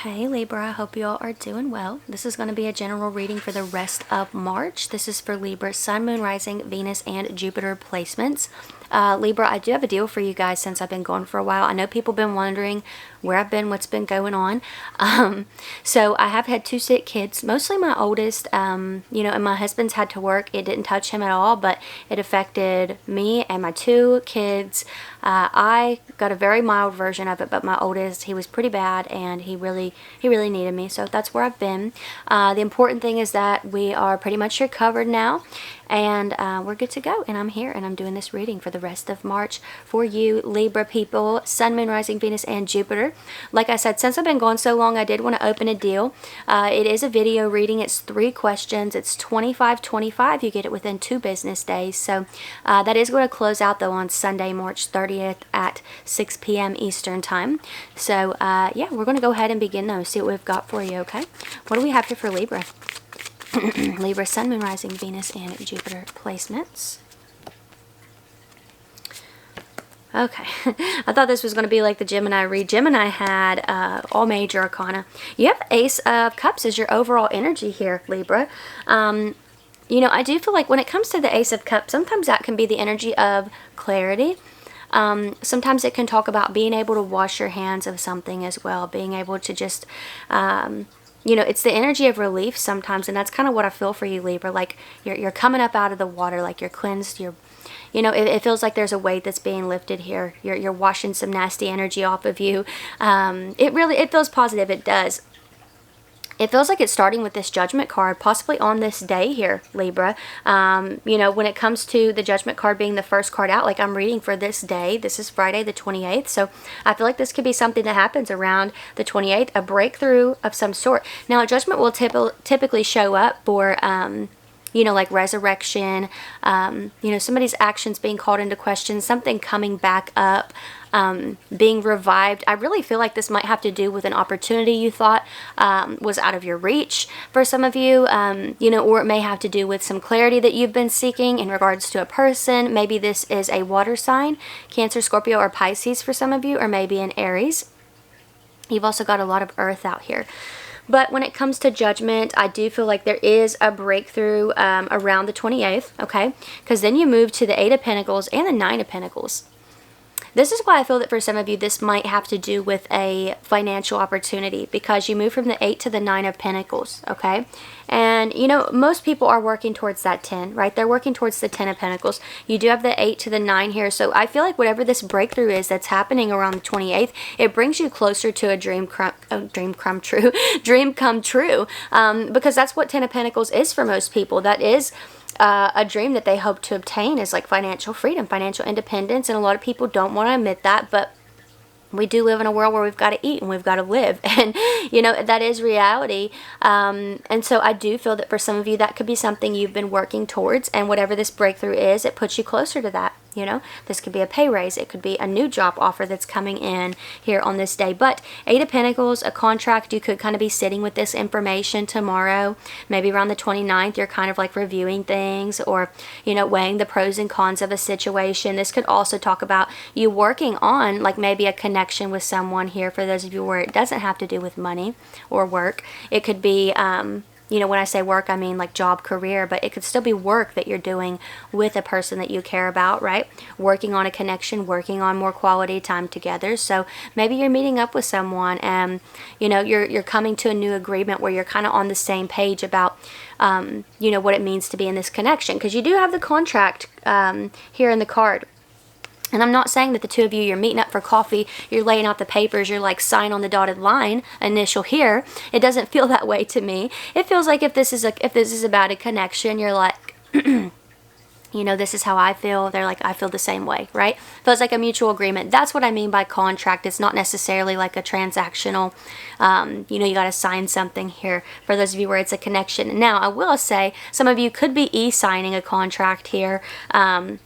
Hey Libra, I hope you all are doing well. This is going to be a general reading for the rest of March. This is for Libra, Sun, Moon, Rising, Venus, and Jupiter placements. Libra, I do have a deal for you guys since I've been gone for a while. I know people have been wondering where I've been, what's been going on. So I have had two sick kids, mostly my oldest, and my husband's had to work. It didn't touch him at all, but it affected me and my two kids. I got a very mild version of it, but my oldest, he was pretty bad, and he really needed me. So that's where I've been. The important thing is that we are pretty much recovered now, and we're good to go. And I'm here, and I'm doing this reading for the rest of March for you, Libra people, Sun, Moon, Rising, Venus, and Jupiter. Like I said, since I've been gone so long, I did want to open a deal. It is a video reading. It's 3 questions. It's $25.25. You get it within 2 business days. So that is going to close out, though, on Sunday, March 30th at 6 p.m. Eastern Time. So, yeah, we're going to go ahead and begin those, see what we've got for you, okay? What do we have here for Libra? Libra, Sun, Moon, Rising, Venus, and Jupiter placements. Okay, I thought this was going to be like the Gemini read. Gemini had all major arcana. You have Ace of Cups as your overall energy here, Libra. I do feel like when it comes to the Ace of Cups, sometimes that can be the energy of clarity. Sometimes it can talk about being able to wash your hands of something as well, being able to just, it's the energy of relief sometimes, and that's kind of what I feel for you, Libra. Like you're coming up out of the water, like you're cleansed, it feels like there's a weight that's being lifted here. You're washing some nasty energy off of you. It feels positive. It does. It feels like it's starting with this Judgment card, possibly on this day here, Libra. When it comes to the Judgment card being the first card out, like I'm reading for this day, this is Friday the 28th, so I feel like this could be something that happens around the 28th, a breakthrough of some sort. Now, Judgment will typically show up for like resurrection, somebody's actions being called into question, something coming back up, being revived. I really feel like this might have to do with an opportunity you thought was out of your reach for some of you, or it may have to do with some clarity that you've been seeking in regards to a person. Maybe this is a water sign, Cancer, Scorpio, or Pisces for some of you, or maybe an Aries. You've also got a lot of earth out here. But when it comes to Judgment, I do feel like there is a breakthrough around the 28th, okay? Because then you move to the 8 of Pentacles and the 9 of Pentacles. This is why I feel that for some of you, this might have to do with a financial opportunity, because you move from the 8 to the 9 of Pentacles, okay? And, most people are working towards that 10, right? They're working towards the 10 of Pentacles. You do have the 8 to the 9 here, so I feel like whatever this breakthrough is that's happening around the 28th, it brings you closer to a dream come true, because that's what 10 of Pentacles is for most people. That is a dream that they hope to obtain, is like financial freedom, financial independence, and a lot of people don't want to admit that, but we do live in a world where we've got to eat and we've got to live, and that is reality. And so I do feel that for some of you, that could be something you've been working towards, and whatever this breakthrough is, it puts you closer to that. This could be a pay raise. It could be a new job offer that's coming in here on this day. But 8 of Pentacles, a contract, you could kind of be sitting with this information tomorrow. Maybe around the 29th, you're kind of like reviewing things, or, weighing the pros and cons of a situation. This could also talk about you working on like maybe a connection with someone here, for those of you where it doesn't have to do with money or work. It could be, when I say work, I mean like job, career, but it could still be work that you're doing with a person that you care about, right? Working on a connection, working on more quality time together. So maybe you're meeting up with someone, and, you're coming to a new agreement where you're kind of on the same page about, what it means to be in this connection. Because you do have the contract here in the card. And I'm not saying that the two of you, you're meeting up for coffee, you're laying out the papers, you're like sign on the dotted line, initial here. It doesn't feel that way to me. It feels like if this is about a connection, you're like, this is how I feel. They're like, I feel the same way, right? Feels like a mutual agreement. That's what I mean by contract. It's not necessarily like a transactional, you got to sign something here, for those of you where it's a connection. Now, I will say, some of you could be e-signing a contract here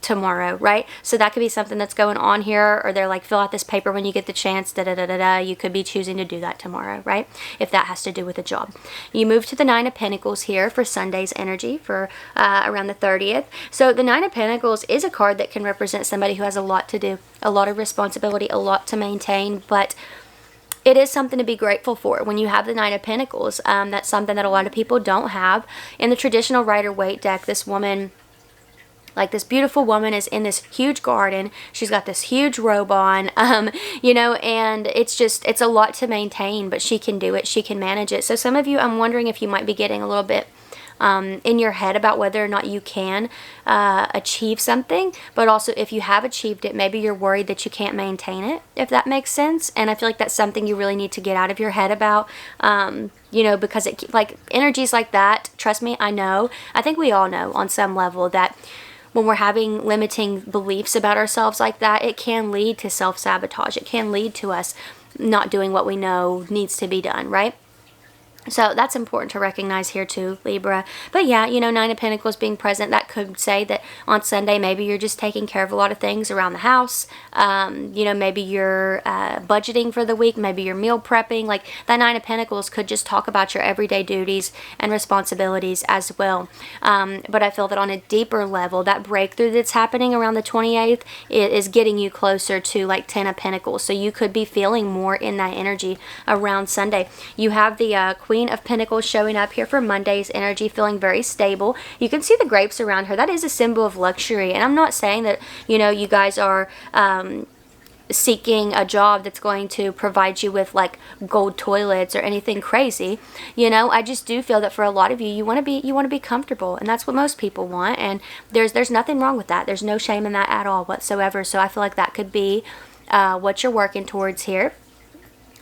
tomorrow, right? So that could be something that's going on here, or they're like, fill out this paper when you get the chance, da-da-da-da-da. You could be choosing to do that tomorrow, right? If that has to do with a job. You move to the 9 of Pentacles here for Sunday's energy for around the 30th. So the 9 of Pentacles is a card that can represent somebody who has a lot to do, a lot of responsibility, a lot to maintain, but it is something to be grateful for. When you have the Nine of Pentacles, that's something that a lot of people don't have. In the traditional Rider-Waite deck, this woman, like this beautiful woman, is in this huge garden. She's got this huge robe on, you know, and it's a lot to maintain, but she can do it. She can manage it. So some of you, I'm wondering if you might be getting a little bit in your head about whether or not you can achieve something, but also if you have achieved it, maybe you're worried that you can't maintain it, if that makes sense. And I feel like that's something you really need to get out of your head about, you know, because it, like, energies like that, trust me, I think we all know on some level that when we're having limiting beliefs about ourselves like that, it can lead to self-sabotage. It can lead to us not doing what we know needs to be done, right? So that's important to recognize here too, Libra. But yeah, you know, Nine of Pentacles being present, that could say that on Sunday, maybe you're just taking care of a lot of things around the house. You know, maybe you're budgeting for the week. Maybe you're meal prepping. Like, that Nine of Pentacles could just talk about your everyday duties and responsibilities as well. But I feel that on a deeper level, that breakthrough that's happening around the 28th is getting you closer to like 10 of Pentacles. So you could be feeling more in that energy around Sunday. You have the Queen of Pentacles showing up here for Monday's energy, feeling very stable. You can see the grapes around her. That is a symbol of luxury. And I'm not saying that, you know, you guys are seeking a job that's going to provide you with like gold toilets or anything crazy. You know, I just do feel that for a lot of you, you want to be comfortable, and that's what most people want. And there's nothing wrong with that. There's no shame in that at all whatsoever. So I feel like that could be what you're working towards here.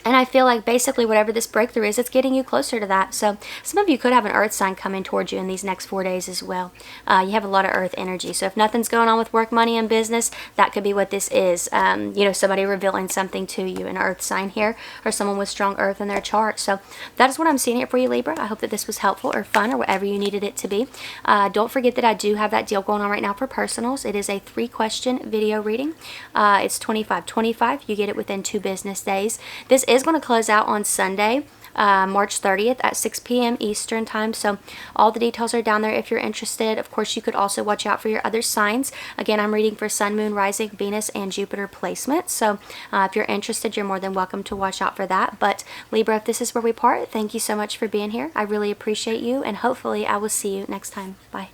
And I feel like basically whatever this breakthrough is, it's getting you closer to that. So some of you could have an earth sign coming towards you in these next 4 days as well. You have a lot of earth energy. So if nothing's going on with work, money, and business, that could be what this is. You know, somebody revealing something to you, an earth sign here, or someone with strong earth in their chart. So that is what I'm seeing here for you, Libra. I hope that this was helpful or fun or whatever you needed it to be. Don't forget that I do have that deal going on right now for personals. It is a 3-question video reading. It's $25.25. You get it within 2 business days. This is going to close out on Sunday, March 30th at 6 p.m. Eastern time. So all the details are down there if you're interested. Of course, you could also watch out for your other signs. Again, I'm reading for Sun, Moon, Rising, Venus, and Jupiter placement. So if you're interested, you're more than welcome to watch out for that. But Libra, if this is where we part, thank you so much for being here. I really appreciate you, and hopefully I will see you next time. Bye.